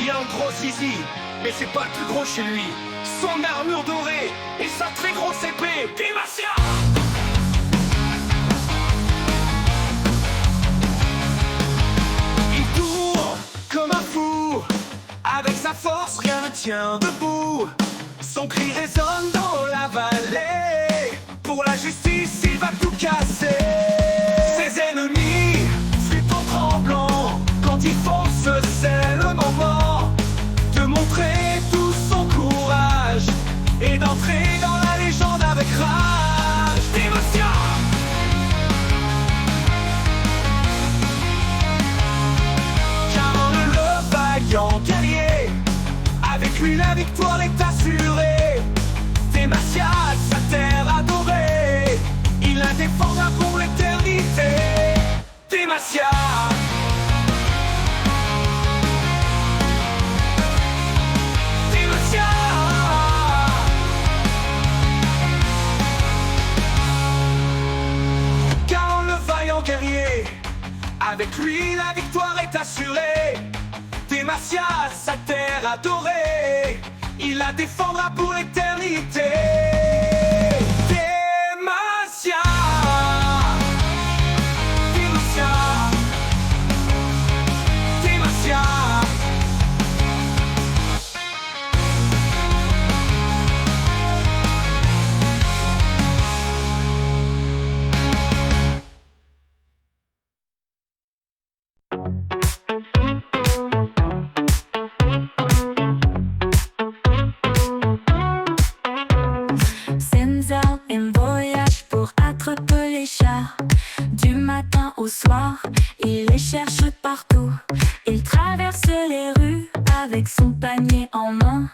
Il a un gros zizi, mais c'est pas le plus gros chez lui. Son armure dorée et sa très grosse épée, Demacia. Il court comme un fou, avec sa force rien ne tient debout. Son cri résonne dans la vallée, pour la justice il va tout casser. Ses ennemis fuient en tremblant, quand il fonce c'est le moment de montrer tout son courage et d'entrer dans la légende avec rage. Demacia. Car le vaillant guerrier, avec lui la victoire est assurée. Demacia, sa terre adorée, il la défendra pour l'éternité. Demacia. Demacia. Car le vaillant guerrier, avec lui la victoire est assurée. Demacia, sa terre adorée, il la défendra pour l'éternité. Demacia. Demacia. Demacia. Senzao en voyage pour attraper les chats. Du matin au soir, il les cherche partout. Il traverse les rues avec son panier en main.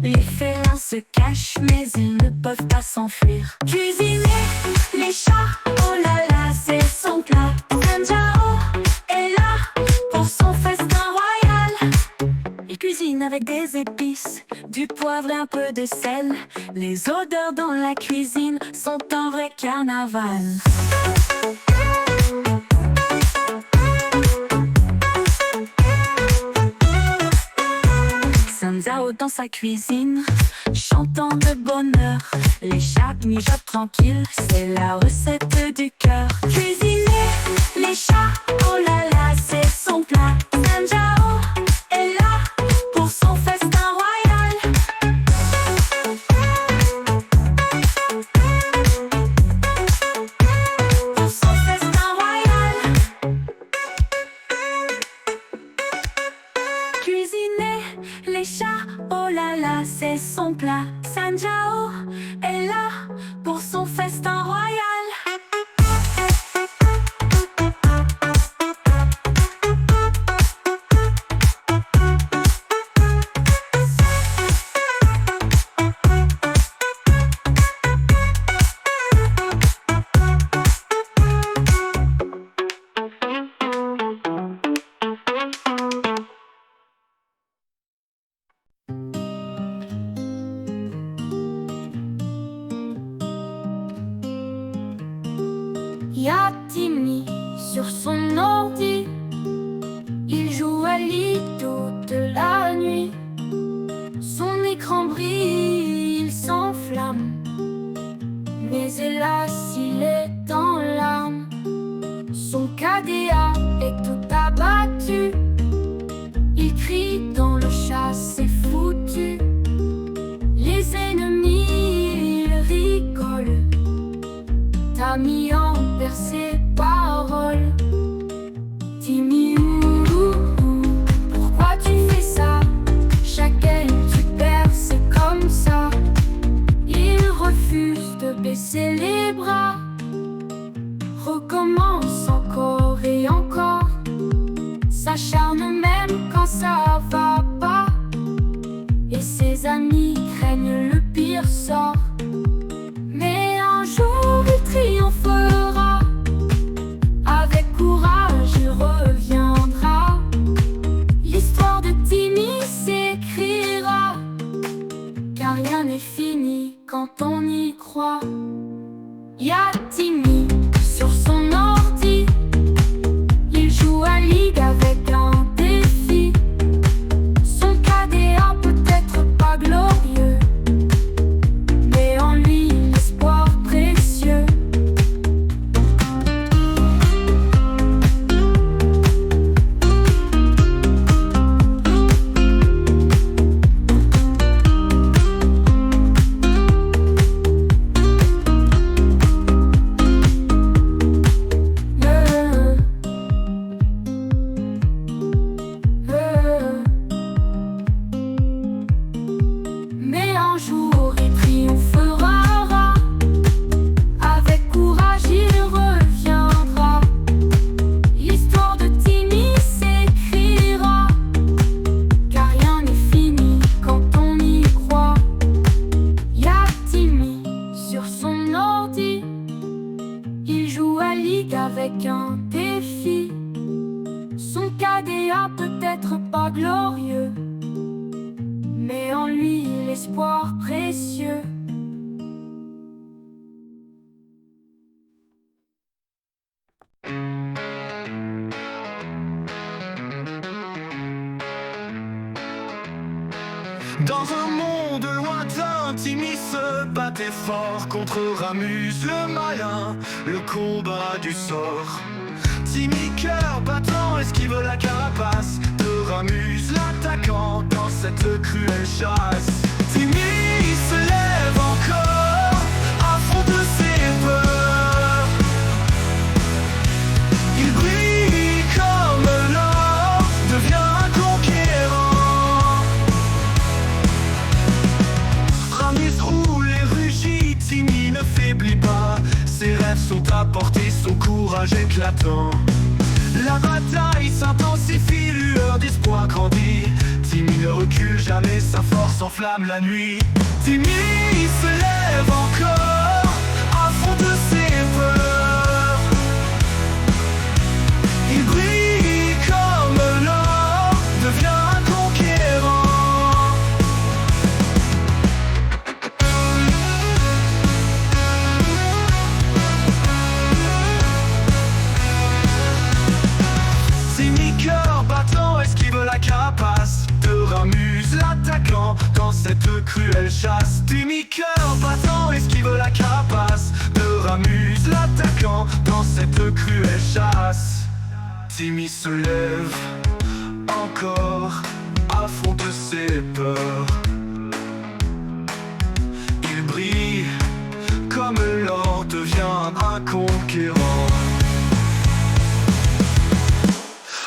Les félins se cachent mais ils ne peuvent pas s'enfuir. Cuisiner les chats, oh là là c'est son plat. Senzao est là pour son festin royal. Il cuisine avec des épices, du poivre et un peu de sel. Les odeurs dans la cuisine sont un vrai carnaval. Senzao dans sa cuisine, chantant de bonheur. Les chats mijotent tranquilles, c'est la recette du cœur. Cuisiner les chats, oh là là c'est son plat. Senzao est là pour son festin royal. Pour son festin royal. Cuisiner les chats, oh là là c'est son plat. Senzao est là pour son festin royal. Pagaya peut-être pas glorieux, mais en lui l'espoir précieux. Dans un monde lointain, Timmy se battait fort contre Ramus le malin, le combat du sort. Timmy cœur battant esquive la carapace de Ramus l'attaquant dans cette cruelle chasse. Timmy se lève encore, affronte ses peurs. Il brille comme l'or, devient un conquérant. Ramus roule et rugit, Timmy ne faiblit pas. Ses rêves sont à portée, son courage éclatant. La bataille s'intensifie, lueur d'espoir grandit. Timmy ne recule jamais, sa force enflamme la nuit. Timmy se lève encore, affronte ses peurs. Il brille comme l'or, devient un conquérant. Timmy cœur battant esquive la carapace de Ramus l'attaquant dans cette cruelle chasse. Timmy cœur battant esquive la carapace de Ramus l'attaquant dans cette cruelle chasse. Timmy se lève encore, affronte ses peurs. Il brille comme l'or, devient un conquérant.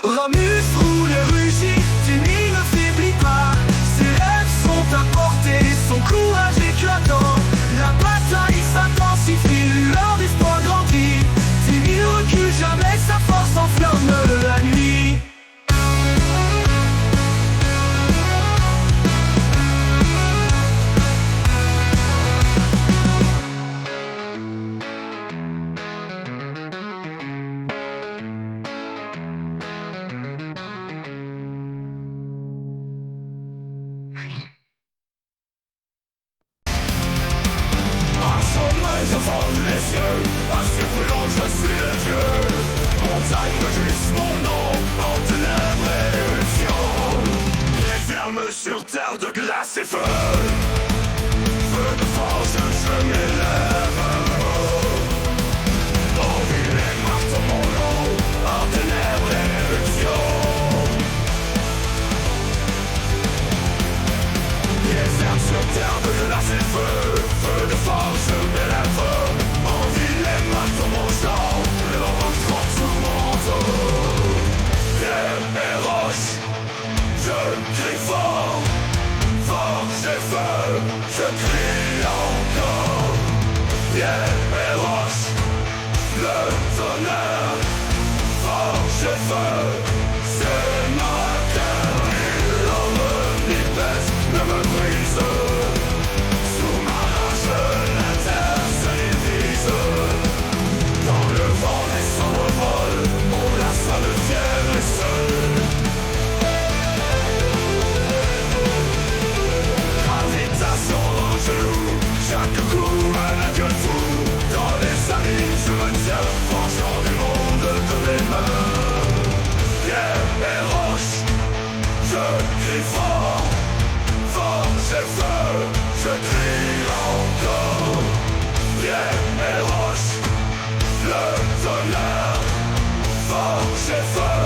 Ramus roule et rugit, Timmy ne faiblit pas. Ses rêves sont à portée, son courage éclatant. La bataille s'intensifie, lueur d'espoir grandit. Timmy ne recule jamais, sa force enflamme la nuit. Sur terre de glace et feu, feu de force, je m'élève. Oh, ville et marteau mon nom, en ténèbres et éruption. Désert sur terre de glace et feu, feu de force, je m'élève. En ville et marteau mon chant, le vent tout mon manteau. Pierre et roche, je crie fort, forge et feu, je crie encore. Pierre et roche, le tonnerre, forge et feu, c'est ma terre. Et l'homme ni baisse ne me brise. Sous ma rage, la terre se divise. Dans le vent des sombres vols, on la salle fière et seule. Chaque coup un adieu fou. Dans les années je me tiens, franchant du monde de mes mains. Pierre et roche, je crie fort, force et feu, je crie encore. Pierre et roche, le tonnerre, force et feu,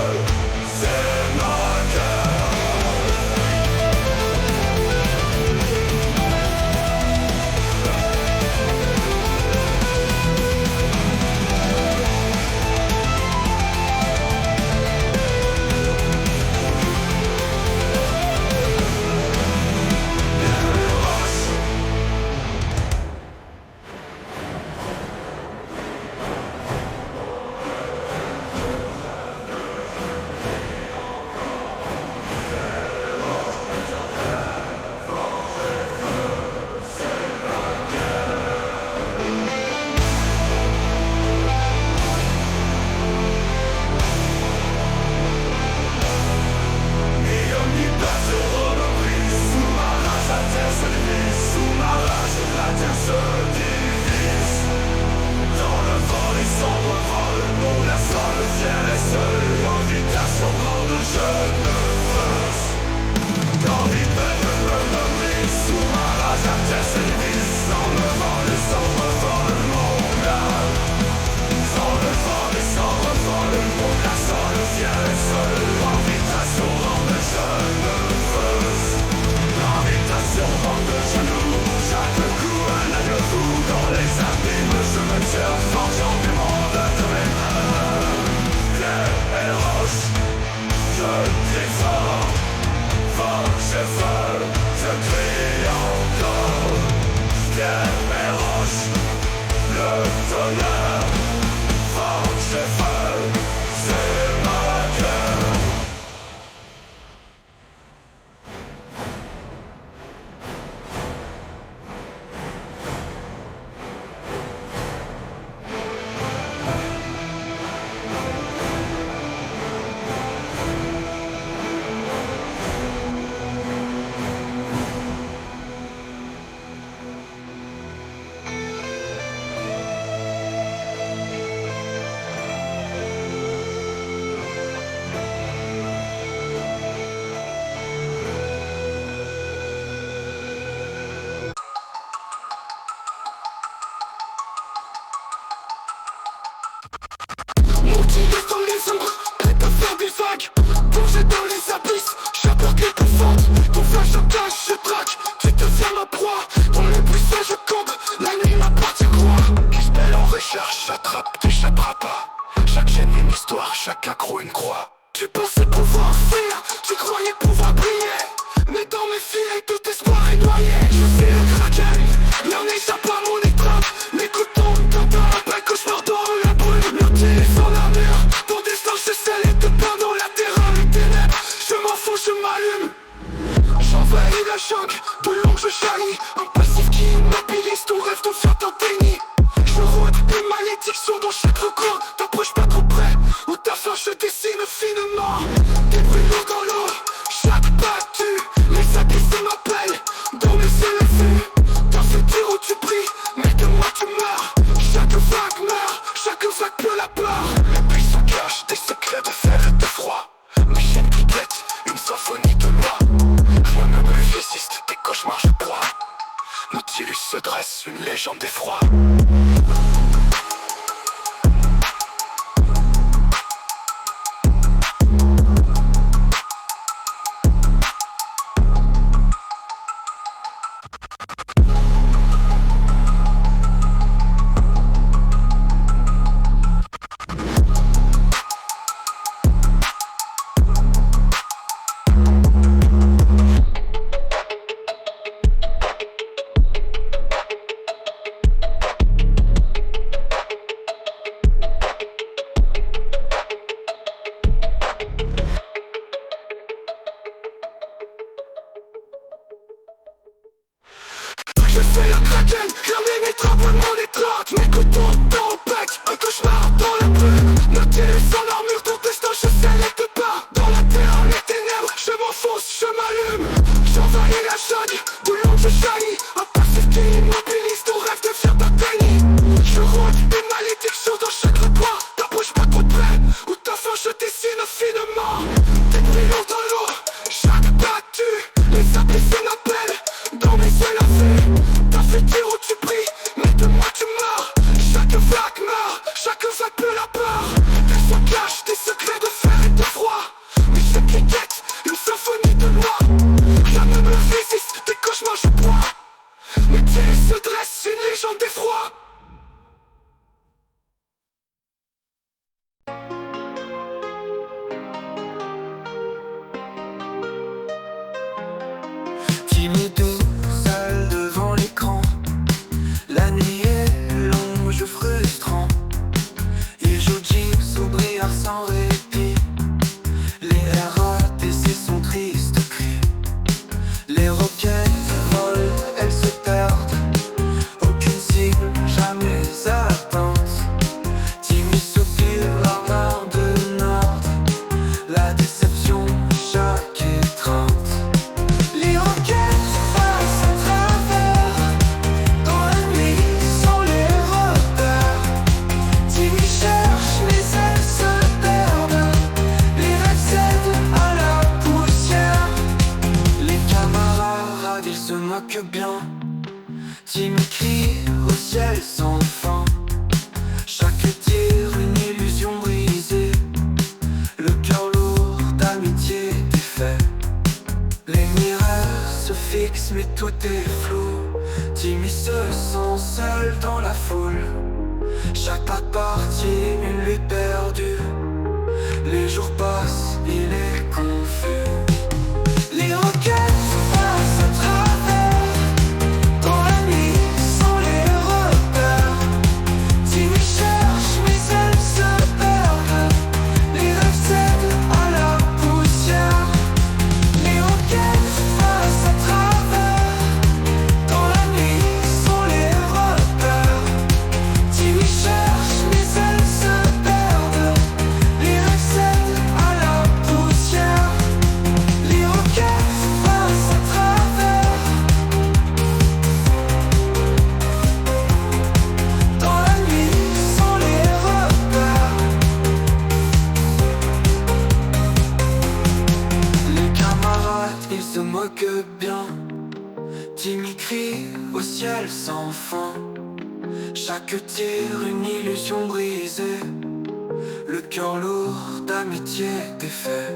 c'est ma guerre. pensais pouvoir fuir, tu croyais pouvoir briller, mais dans mes filets tout espoir est noyé. Je suis le kraken, n'en échappe pas mon étreinte. N'écoute ton tintin, après cauchemar dans la brume. Meurtrier sans armure, ton destin je scelle et te peins dans la terreur, les ténèbres. Je m'en fous, je m'allume. J'envahis la jungle, de long je jaillis. Un passif qui immobilise ton rêve, ton fier ton déni. Je rôde des malédictions dans chaque recoin. T'approches pas trop près, ou ta fin je dessine finement. Des brûlures dans l'eau, chaque battu. Les abysses m'appellent, dans mes yeux les vues. Dans ce tir où tu brilles, mais de moi tu meurs. Chaque vague peut la peur. Les puissants cachent des secrets de fer et de froid. Mes chaînes qui guettent, une symphonie de loi. Moi-même je résiste, des cauchemars je broie. Nautilus se dresse, une légende d'effroi. Je fais la kraken, fermer mes trappes, mon étreinte. M'écoute ton tempête, un cauchemar dans la brume. Nautilus sans armure, ton destin je scelle et te peins. Dans la terre, les ténèbres, je m'enfonce, je m'allume. J'envahis la jungle, de long je jaillis. Un passif qui immobilise, ton rêve devient ta déni. Je rôde des malédictions dans chaque recoin. T'approches pas trop près, ou ta fin je dessine finement. Des brillants dans l'eau, chaque battu. Les abysses m'appellent, dans mes yeux la vue. T'as fait dire où tu brilles, mais de moi tu meurs. Chaque vague peut la peur. Elle se cache des secrets de fer et de froid. Mais je qui guette, une symphonie de loi. Rien ne me résiste, des cauchemars je bois. Mes pieds se dressent, une légende d'effroi. Timide, seul devant l'écran. La nuit est longue, je frustrant. Il joue Jinx au brillard sans répit. Les RATC sont tristes cris. Les roquettes volent, elles se perdent. Aucune cible, jamais atteinte. Timmy soupire, l'armure de Nord. La déception, chaque étreinte. Les roquettes passent à travers. Dans la nuit, sans les repères. Timmy cherche, mais elles se perdent. Les rêves cèdent à la poussière. Les camarades, ils se moquent bien. Timmy crie au ciel sans fin. Chaque tir, une illusion brisée. Le cœur lourd d'amitié défait. Les miroirs se fixent mais tout est flou. Timmy se sent seul dans la foule. Chaque pas de partie, une lutte perdue. Les jours passent, il est confus. Les roquettes passent à travers. Dans la nuit, sans les repères. Timmy cherche mais elles se perdent. Les rêves cèdent à la poussière. Les roquettes passent à travers. Dans la nuit, sans les repères. Timmy cherche, mais elles se perdent. Les rêves cèdent à la poussière. Les roquettes passent à travers. Dans la nuit, sans les repères. Les camarades, ils se moquent bien. Timmy crie au ciel sans fin. Chaque tir, une illusion brisée. Le cœur lourd d'amitié défait.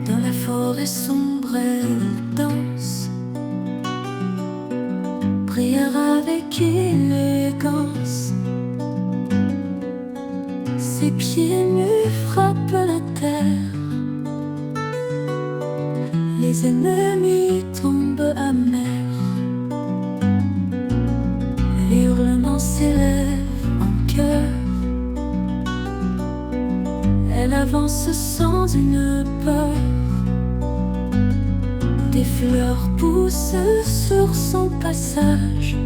Dans la forêt sombre sombre, elle danse. Prière avec élégance. Ses pieds nus frappent la terre. Les ennemis tombent amers. Les hurlements s'élèvent en chœur. Elle avance sans une peur. Des fleurs poussent sur son passage,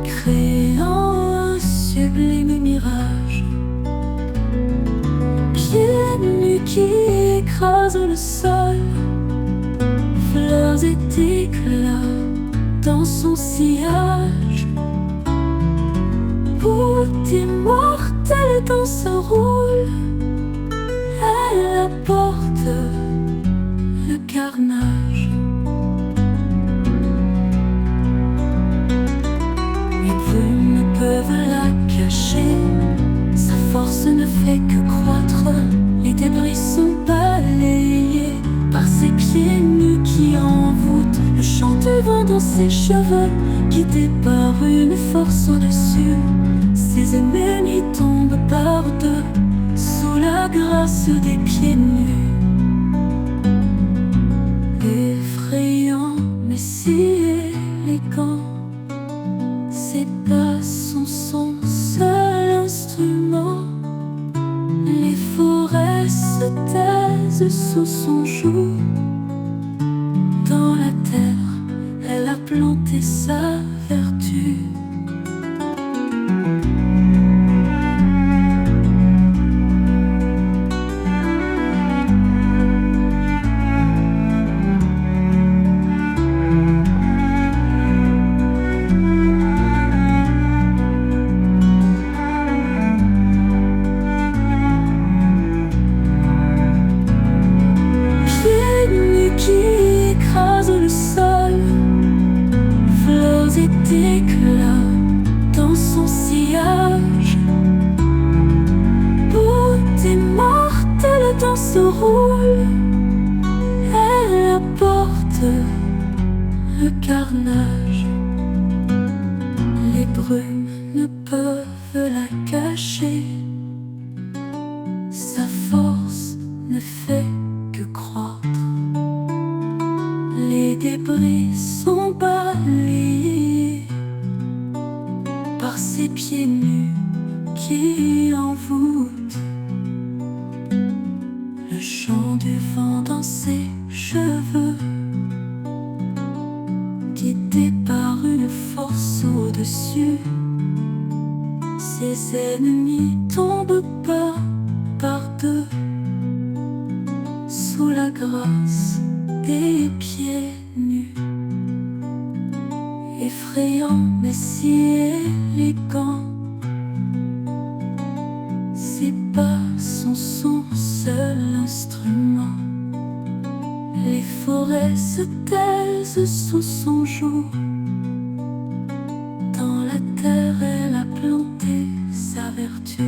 créant un sublime mirage. Pieds nus qui écrasent le sol, fleurs et éclats dans son sillage. Beauté immortelle dans ce rôle, elle apporte le carnage. Les brumes ne peuvent la cacher, sa force ne fait que croître. Les débris sont balayés par ses pieds nus qui envoûtent le chant du vent dans ses cheveux, guidés par une force au-dessus. Ses ennemis tombent par deux sous la grâce des pieds nus. Effrayant mais si élégant, ses pas sont son seul instrument. Les forêts se taisent sous son joug. Dans la terre, elle a planté sa vertu. Éclat dans son sillage. Beauté mortelle dans ce rôle, elle apporte le carnage. Les brumes ne peuvent la cacher, sa force ne fait que croître. Les débris sont balayés par ses pieds nus qui envoûtent le chant du vent dans ses cheveux, guidé par une force au-dessus. Ses ennemis tombent pas par deux sous la grâce des pieds nus. Effrayant mais si élégant, ses pas sont son seul instrument. Les forêts se taisent sous son joug. Dans la terre, elle a planté sa vertu.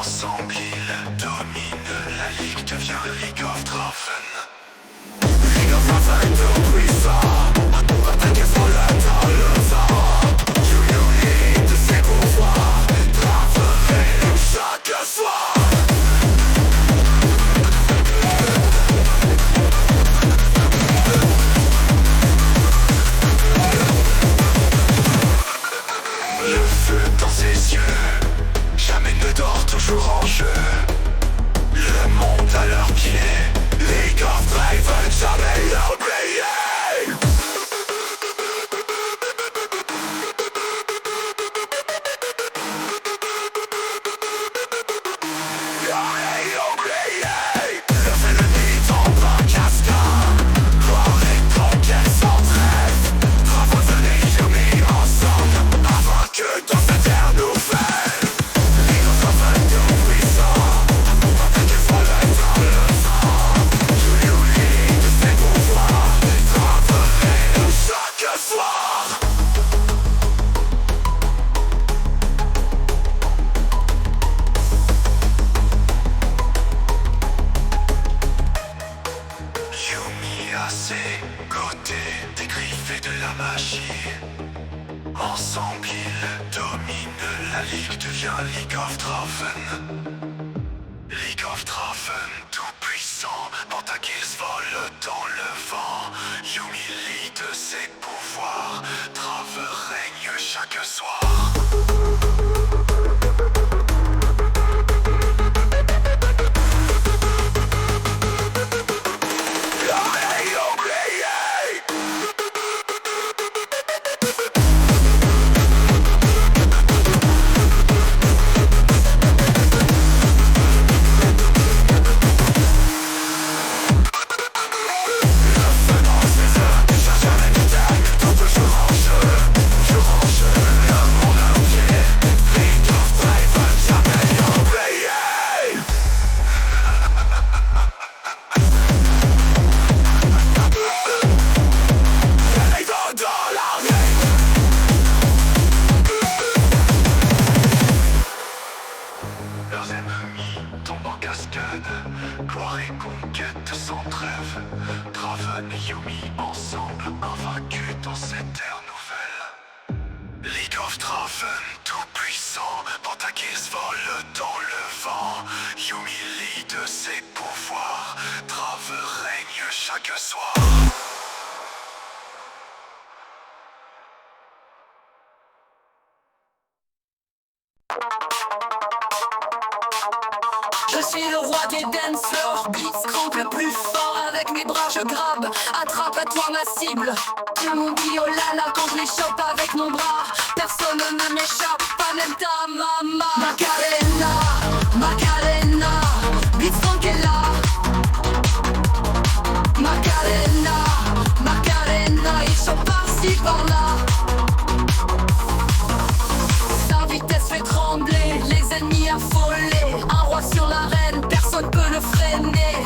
Ensemble, ils dominent la ligue, devient League of Drafen. League of Drafen de puissant, attaquer sur dans le vent. Unionné de ses pouvoirs, Drafen chaque soir. Le feu dans ses yeux, jamais ne dort, toujours en jeu. Le monde à leurs pieds, League of Draven, jamais l'oublier. Ensemble ils dominent la ligue, devient League of Draven. League of Draven, tout puissant, Pentakill vole dans le vent. Humilise de ses pouvoirs, Draven règne chaque soir. Leurs ennemis tombent en cascade, gloire et conquête sans trêve. Draven et Yuumi ensemble, invaincus dans cette ère nouvelle. League of Draven, tout puissant, Pentakill vole dans le vent. Yuumi lit de ses pouvoirs, Draven règne chaque soir. Je suis le roi des dancers, Blitzcrank le plus fort. Avec mes bras je grabe, attrape à toi ma cible. Tu m'ont dit oh là là quand je les chope avec mon bras. Personne ne m'échappe, pas même ta maman. Macarena, Macarena, Blitzcrank est là. Macarena, Macarena, ils sont par-ci par-là. Sa vitesse fait trembler, les ennemis affolés. Un roi sur l'arène, personne peut le freiner.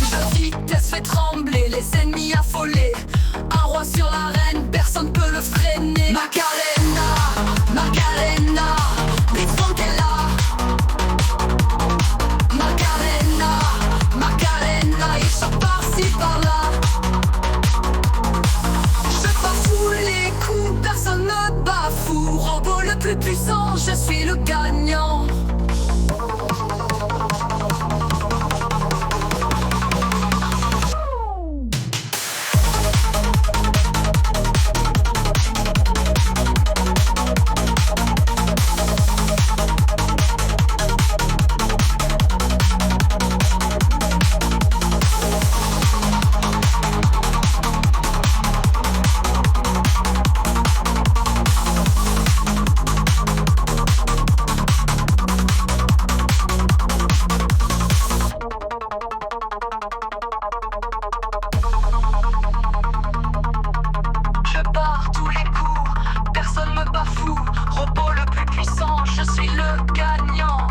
Sa vitesse fait trembler, les ennemis affolés. Un roi sur l'arène, personne peut le freiner. Macarena, Macarena, Blitzcrank est là. Macarena, Macarena, ils sont par-ci par-là. Je bafoue les coups, personne ne bafoue. Robot le plus puissant, je suis le gagnant. Je barre tous les coups, personne me bafoue. Robot le plus puissant, je suis le gagnant.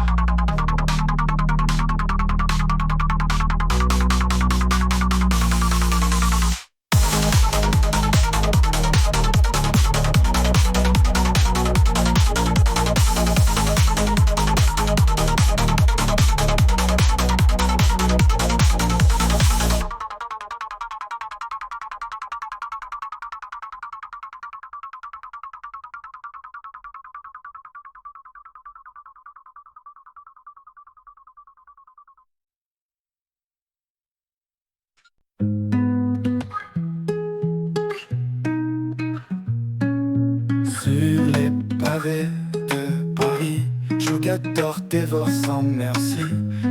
Sur les pavés de Paris, Jugator dévore sans merci.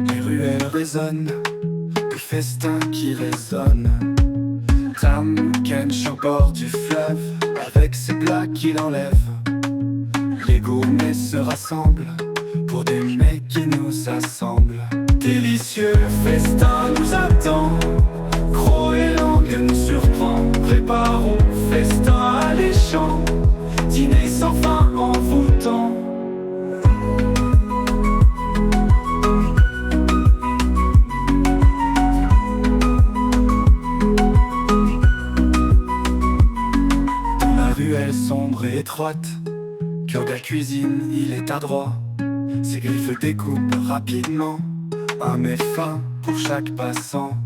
Les ruelles résonnent, le festin qui résonne. Tamkench au bord du fleuve, avec ses plats qu'il enlève. Les gourmets se rassemblent, pour des mets qui nous assemblent. Délicieux festin nous attend, croc et langue nous surprend. Préparons festin alléchant, dîner sans fin envoûtant. étroite. Kyoga cuisine, il est adroit. Ses griffes découpent rapidement un mets fin pour chaque passant.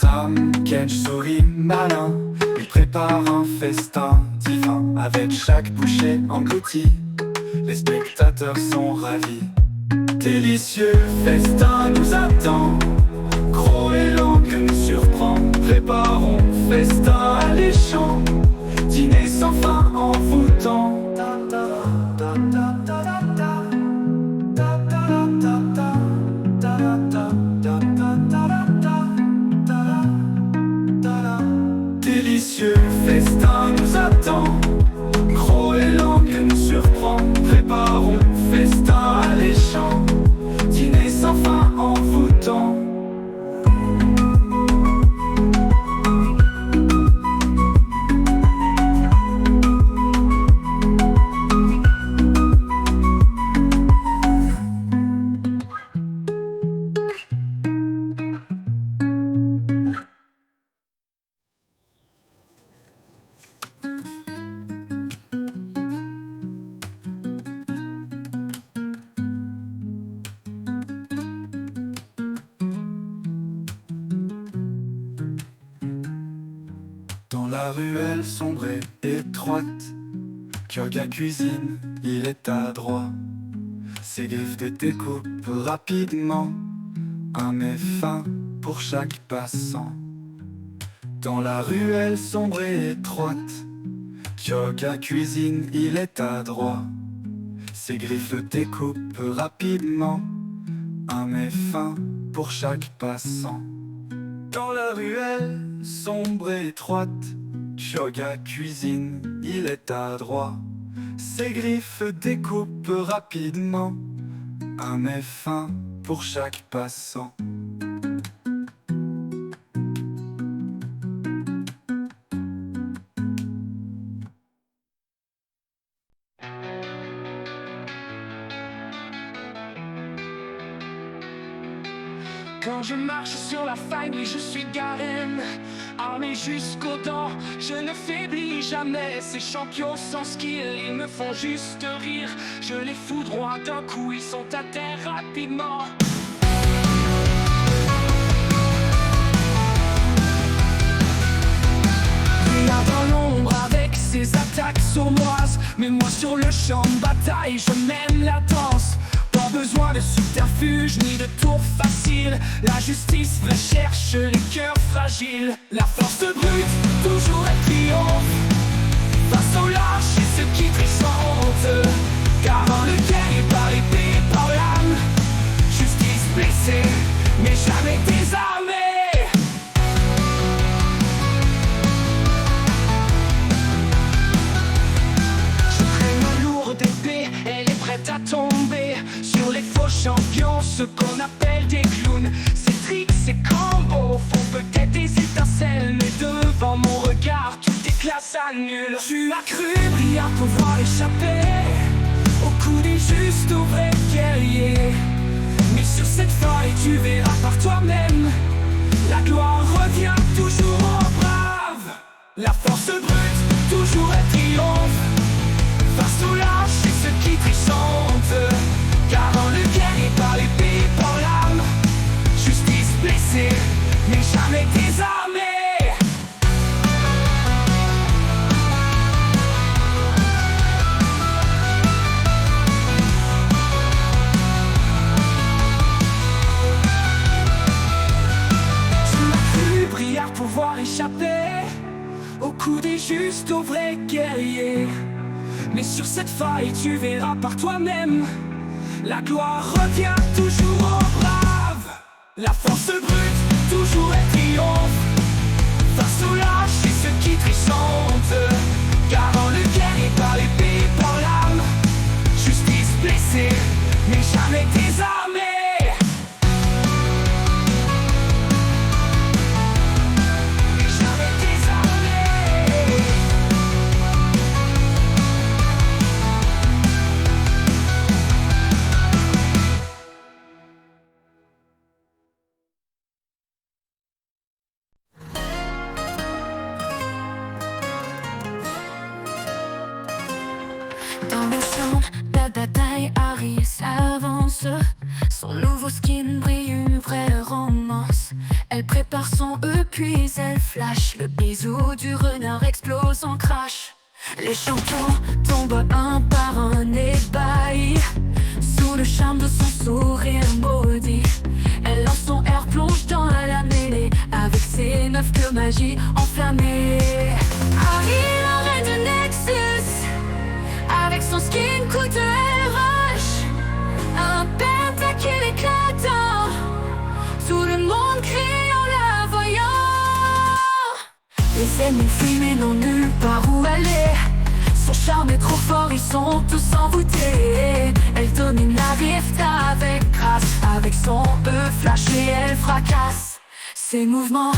Sam Kench sourit malin. Il prépare un festin divin. Avec chaque bouchée engloutie, les spectateurs sont ravis. Délicieux festin nous attend. Gros et long que nous surprend. Préparons festin alléchant. Dîner sans fin envoûtant. Délicieux festin nous attend. Gros et long que nous surprend. Préparons festin alléchant. Dîner sans fin envoûtant. Dans la ruelle sombre et étroite, Kyoga cuisine, il est adroit. Ses griffes découpent rapidement un mets fin pour chaque passant. Dans la ruelle sombre et étroite, Kyoga cuisine, il est adroit. Ses griffes découpent rapidement un mets fin pour chaque passant. Dans la ruelle sombre et étroite, Kyoga cuisine, il est adroit. Ses griffes découpent rapidement un mets fin pour chaque passant. Quand je marche sur la faille, oui je suis Garen. Armé jusqu'aux dents, je ne faiblis jamais. Ces champions sans skill, ils me font juste rire. Je les foudroie d'un coup, ils sont à terre rapidement. Rien dans l'ombre avec ses attaques sournoises. Mais moi sur le champ de bataille, je mène la danse. Pas besoin de subterfuge ni de tours faciles. La justice vraie cherche les cœurs fragiles. La force brute, toujours elle triomphe. Face aux lâches et ceux qui trichent sans honte. Car dans le guerrier par épée et par l'âme. Justice blessée, mais jamais désarmée. Je traîne ma lourde épée, elle est prête à tomber. Sur les faux champions, ce qu'on appelle des clowns. Ces tricks, ces combos font peut-être des étincelles. Mais devant mon regard, tout éclat s'annule. Tu as cru briller à pouvoir échapper au coup des justes, aux vrais guerriers. Mais sur cette faille, tu verras par toi-même. La gloire revient toujours aux braves. La force brute, toujours elle triomphe. Face aux lâches et ceux qui trichent sans honte. Car dans le guerrier par l'épée et par l'âme. Justice blessée, mais jamais désarmée. Tu m'as cru briller à pouvoir échapper au coup des justes, aux vrais guerriers. Mais sur cette faille, tu verras par toi-même. La gloire revient toujours aux braves. La force brute, toujours elle triomphe. Face aux lâches et ceux qui trichent sans honte. Car dans le guerrier par l'épée et par l'âme. Justice blessée, mais jamais désarmée. Mais jamais désarmée. danse. Son nouveau skin brille, une vraie romance. Elle prépare son puis elle flash. Le bisou du renard explose en crash. Les champions tombent un par un ébahis sous le charme de son sourire maudit. Elle lance son air, plonge dans la mêlée avec ses 9 de magie enflammée. Harry, la reine de Nexus, avec son skin coûteux elle rush. Un pentakill éclatant, tout le monde crie en la voyant. Les ennemis fuient mais n'ont nulle part où aller. Son charme est trop fort, ils sont tous envoûtés. Elle domine la rift avec grâce. Avec son flash et elle fracasse. Ses mouvements,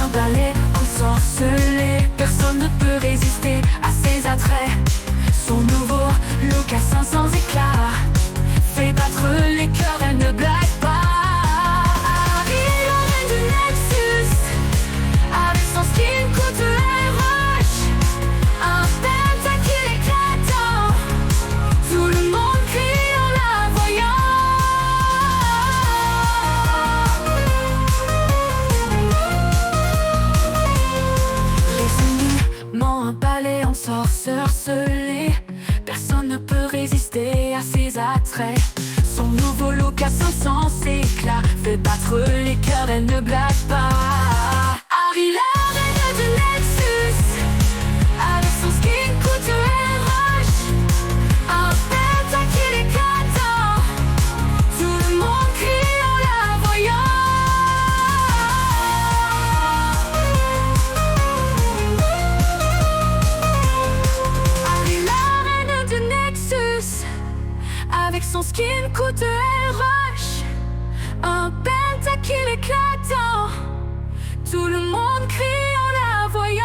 un balai ensorcelé. Personne ne peut résister à ses attraits. Son nouveau look à 500 éclats fait battre les cœurs, elle ne blague pas. Harry, la reine du Nexus, avec son skin coûteux elle rush. Un pentakill éclatant, tout le monde crie en la voyant. Les ennemis m'ont un balai ensorcelé. Personne ne peut résister à ses attraits. Son nouveau look à 500 éclats fait battre les cœurs, elle ne blague pas. Harry, la reine de Nexus, avec son skin coûteux elle rush. Un pentakill éclatant, tout le monde crie en la voyant. Harry, la reine de Nexus, avec son skin coûteux elle rush. Un pentakill éclatant, tout le monde crie en la voyant.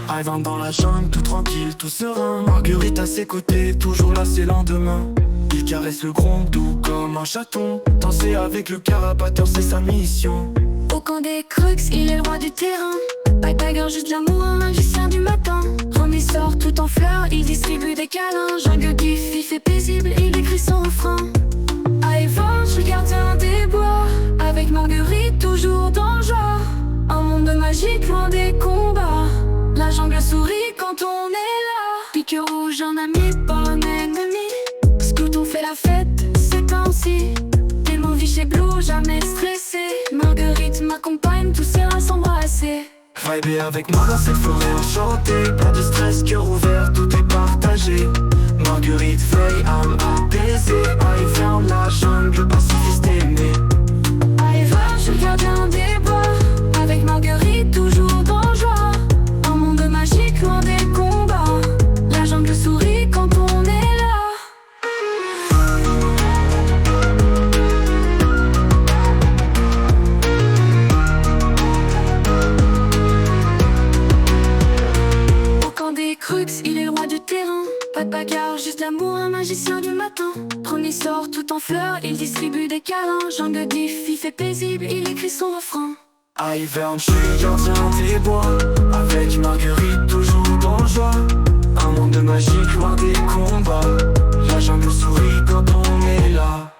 Arrivant dans la jungle, tout tranquille, tout serein. Marguerite à ses côtés, toujours là c'est lendemain. Il caresse le gronde doux comme un chaton. Danser avec le carapateur, c'est sa mission. Au camp des Crux, il est le roi du terrain. Bye bye girl, juste l'amour, un magicien du matin. René sort tout en fleurs, il distribue des câlins. Jungle Diff, il fait paisible, il écrit son refrain. Ivan, je suis le gardien des bois. Avec Marguerite, toujours dans le joie. Un monde magique, loin des combats. La jungle sourit quand on est là. Pique rouge, un ami, pas un ennemi. Scout, on fait la fête, c'est ainsi. Démon chez Blue, jamais stressé. Marguerite m'accompagne, tous ces reins s'embrasser. Viber avec moi dans cette forêt enchantée. Pas de stress, cœur ouvert, tout est partagé. Marguerite veille à m'apaiser. Ivan, la jungle, pacifiste aimé. Ivan, je suis le gardien des bois. Avec Marguerite, toujours dans le joie. Un monde magique, loin des combats. La jungle sourit quand on est là. Au camp des Crux, il est le roi du terrain. Pas de bagarre, juste l'amour, un magicien du matin. Trône sort tout en fleurs, il distribue des câlins. Jungle Diff, il fait paisible, il écrit son refrain. Ivan, je suis le gardien des bois. Avec Marguerite, toujours dans le joie. Un monde magique, loin des combats. La jungle sourit quand on est là.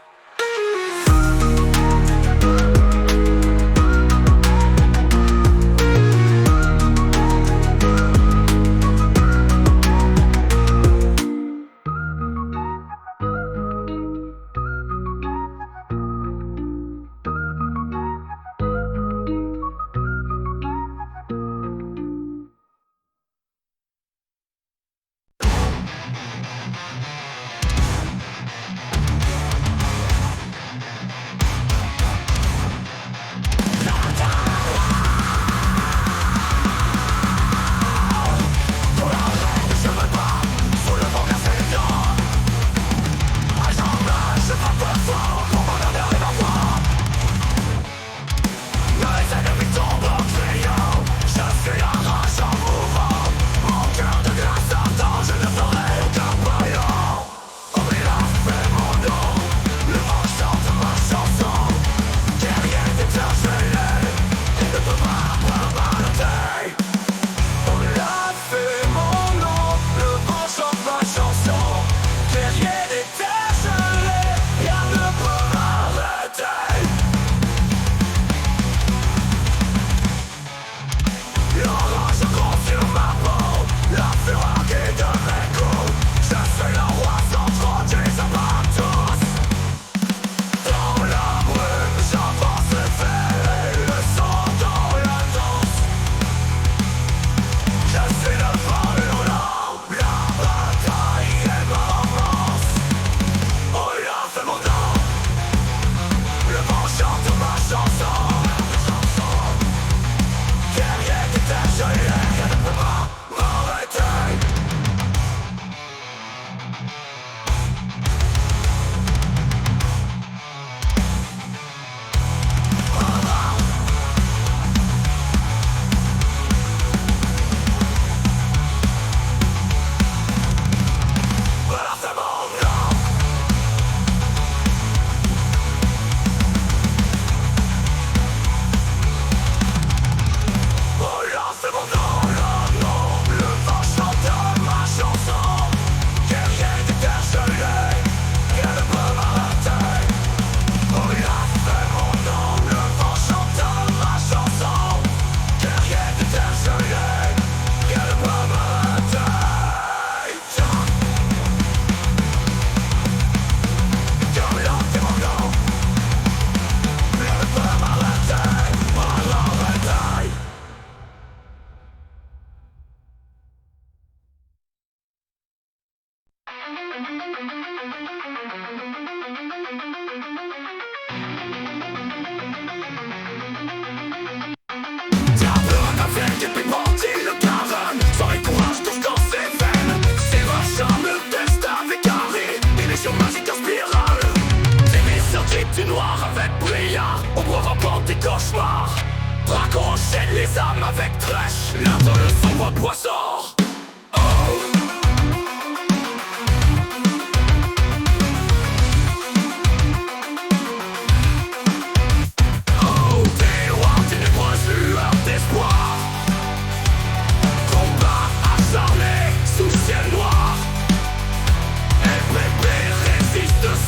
âmes avec trash, l'un de le sombre poisson.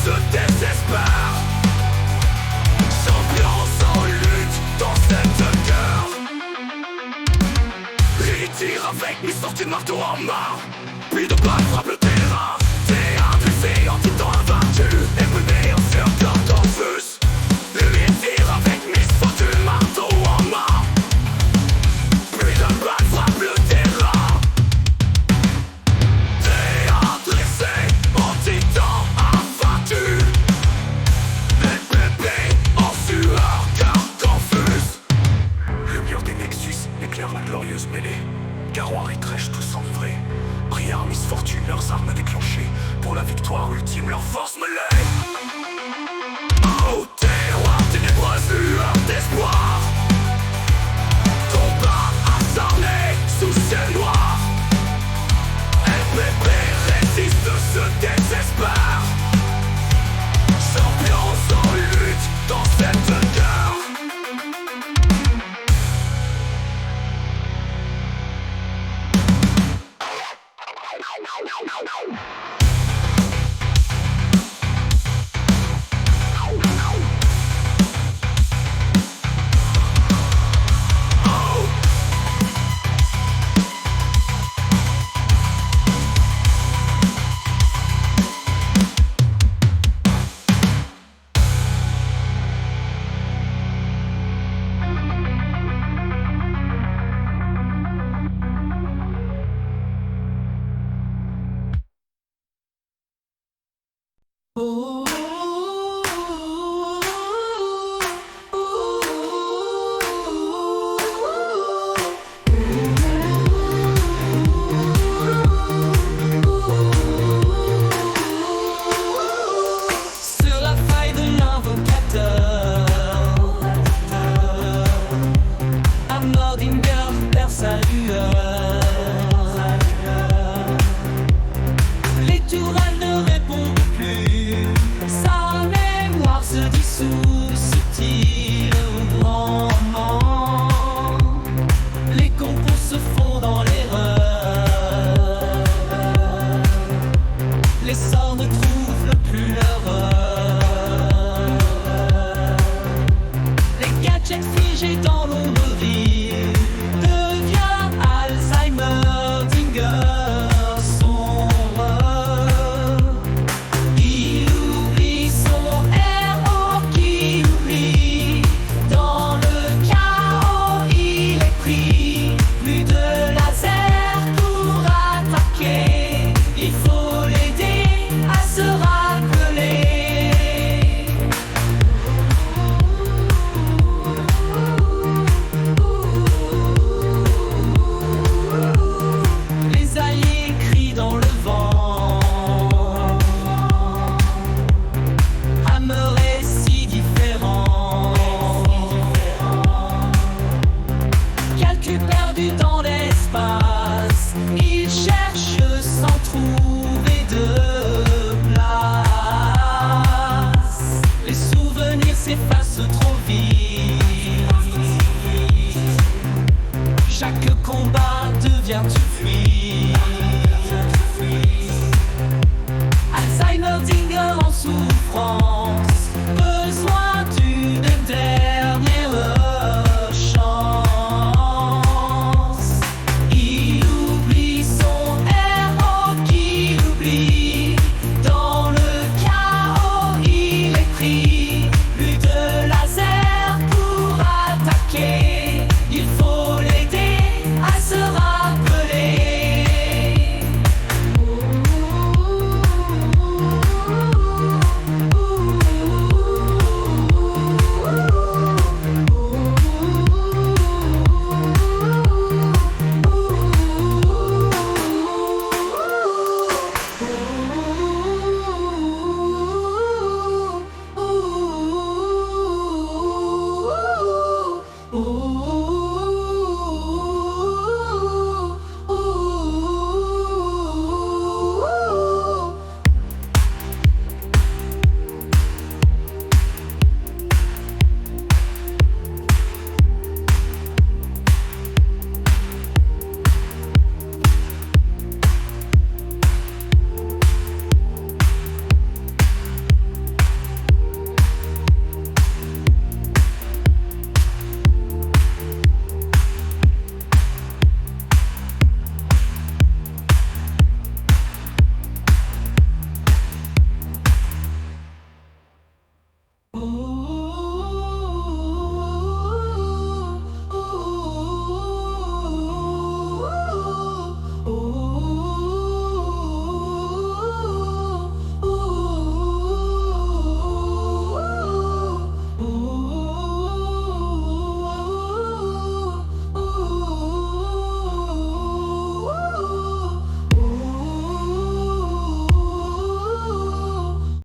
Se désespère, champion sans lutte dans cette guerre. Retire avec mes sorties de marteau en main, puis de balles frappe le terrain. T'es impulsé en titan invaincu, éprouvé en surcorps confus. Retire avec mes sorties de marteau en main, puis de balles frappe le terrain. T'es adressé en titan. La glorieuse mêlée, Garoir et Trèche tous enivrés. Briard, misfortune, leurs armes déclenchées. Pour la victoire ultime, leur force mêlée. Oh, terroir, ténébreuse lueur d'espoir. Combat acharné sous ciel noir. LPP résiste, se désespère. Champion sans lutte dans cette guerre. Alzheimer, Dinger en souffrance.